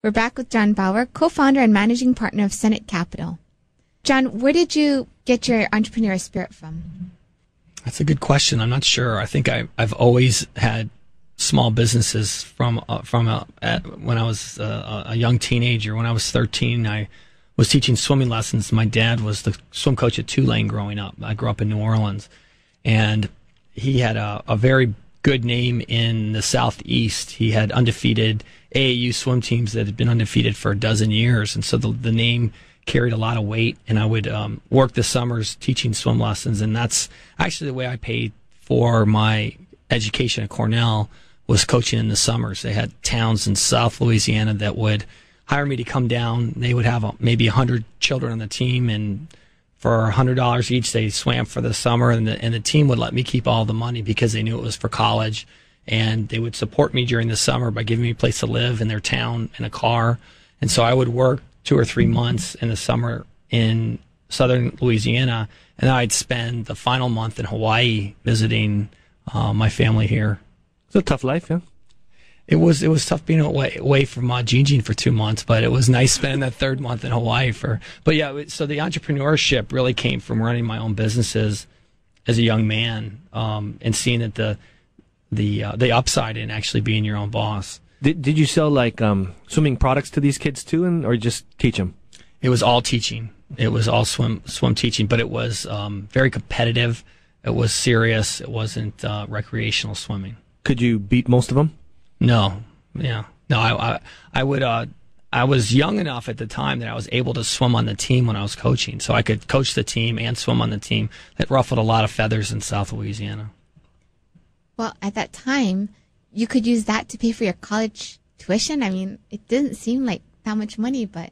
We're back with John BOWER, co-founder and managing partner of Sennet Capital. John, where did you get your entrepreneurial spirit from? That's a good question. I'm not sure. I think I've always had small businesses from when I was a young teenager. When I was 13, I was teaching swimming lessons. My dad was the swim coach at Tulane growing up. I grew up in New Orleans, and he had a very good name in the Southeast. He had undefeated AAU swim teams that had been undefeated for a dozen years, and so the name carried a lot of weight. And I would work the summers teaching swim lessons, and that's actually the way I paid for my education at Cornell, was coaching in the summers. They had towns in South Louisiana that would hire me to come down. They would have maybe 100 children on the team, and for $100 each, they swam for the summer, and the team would let me keep all the money because they knew it was for college. And they would support me during the summer by giving me a place to live in their town in a car. And so I would work 2 or 3 months in the summer in southern Louisiana, and then I'd spend the final month in Hawaii visiting my family here. It's a tough life, yeah? It was tough being away from Gene for 2 months, but it was nice spending that third month in Hawaii but yeah, so the entrepreneurship really came from running my own businesses as a young man, and seeing that the upside in actually being your own boss. Did you sell like swimming products to these kids too, or just teach them? It was all teaching. It was all swim teaching, but it was very competitive. It was serious. It wasn't recreational swimming. Could you beat most of them? No, yeah, no. I would. I was young enough at the time that I was able to swim on the team when I was coaching, so I could coach the team and swim on the team. That ruffled a lot of feathers in South Louisiana. Well, at that time, you could use that to pay for your college tuition. I mean, it didn't seem like that much money, but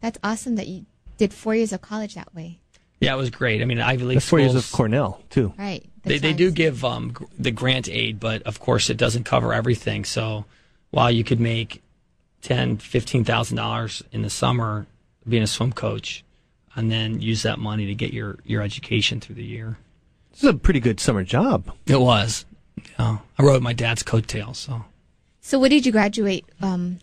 that's awesome that you did 4 years of college that way. Yeah, it was great. I mean, Ivy League schools. 4 years of Cornell, too. Right. They do give the grant aid, but of course it doesn't cover everything. So while you could make $10,000, $15,000 in the summer being a swim coach, and then use that money to get your education through the year. This is a pretty good summer job. It was. I rode my dad's coattails. So what did you graduate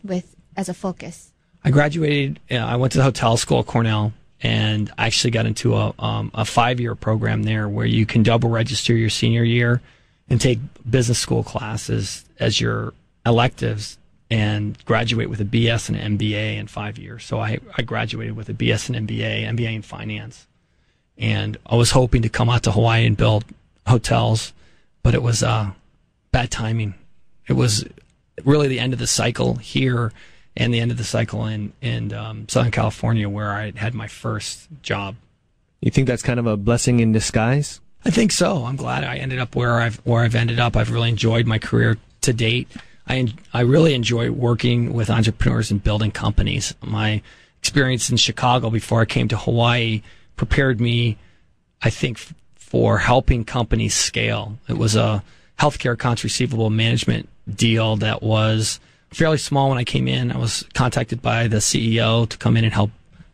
with as a focus? I graduated. I went to the hotel school at Cornell, and I actually got into a 5-year program there where you can double register your senior year and take business school classes as your electives and graduate with a BS and an MBA in 5 years. So I graduated with a BS and MBA in finance. And I was hoping to come out to Hawaii and build hotels, but it was bad timing. It was really the end of the cycle here and the end of the cycle in Southern California, where I had my first job. You think that's kind of a blessing in disguise? I think so. I'm glad I ended up where I've ended up. I've really enjoyed my career to date. I really enjoy working with entrepreneurs and building companies. My experience in Chicago before I came to Hawaii prepared me, I think, for helping companies scale. It was a healthcare accounts receivable management deal that was fairly small when I came in. I was contacted by the CEO to come in and help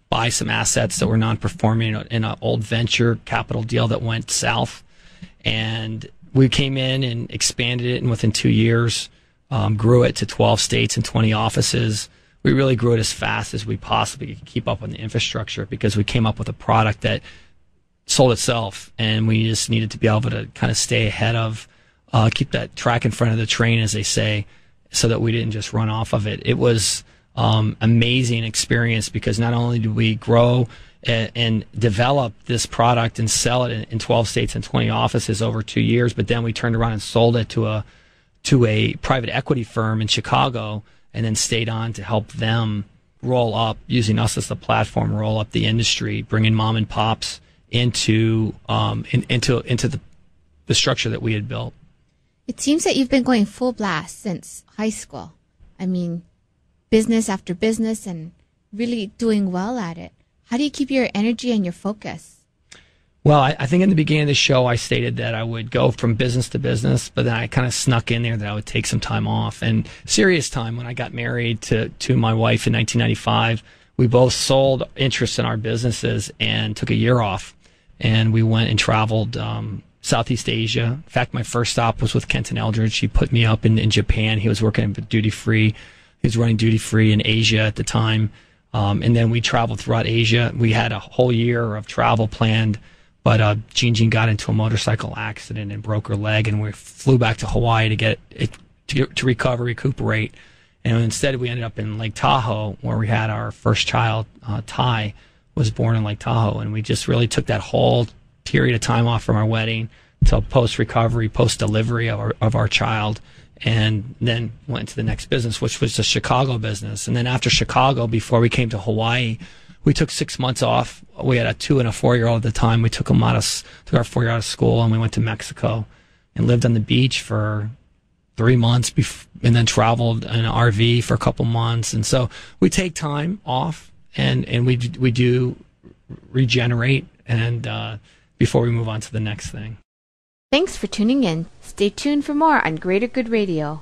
buy some assets that were non-performing in an old venture capital deal that went south. And we came in and expanded it, and within 2 years, grew it to 12 states and 20 offices. We really grew it as fast as we possibly could keep up on the infrastructure, because we came up with a product that sold itself, and we just needed to be able to kind of stay ahead of, keep that track in front of the train, as they say, so that we didn't just run off of it. It was amazing experience, because not only did we grow and develop this product and sell it in 12 states and 20 offices over 2 years, but then we turned around and sold it to a private equity firm in Chicago, and then stayed on to help them roll up, using us as the platform, roll up the industry, bringing mom and pops into the structure that we had built. It seems that you've been going full blast since high school. I mean, business after business, and really doing well at it. How do you keep your energy and your focus? Well, I think in the beginning of the show, I stated that I would go from business to business, but then I kind of snuck in there that I would take some time off. And serious time, when I got married to my wife in 1995, we both sold interest in our businesses and took a year off. And we went and traveled Southeast Asia. In fact, my first stop was with Kenton Eldridge. He put me up in Japan. He was working at duty free. He was running duty free in Asia at the time. And then we traveled throughout Asia. We had a whole year of travel planned, but Jean got into a motorcycle accident and broke her leg, and we flew back to Hawaii to get it to recuperate. And instead, we ended up in Lake Tahoe, where we had our first child. Ty was born in Lake Tahoe, and we just really took that whole period of time off from our wedding till post-recovery, post-delivery of our child, and then went to the next business, which was the Chicago business. And then after Chicago, before we came to Hawaii, we took 6 months off. We had a 2 and a 4-year-old at the time. We took our 4-year-old out of school, and we went to Mexico and lived on the beach for 3 months, and then traveled in an RV for a couple months. And so we take time off, and we do regenerate, and before we move on to the next thing. Thanks for tuning in. Stay tuned for more on Greater Good Radio.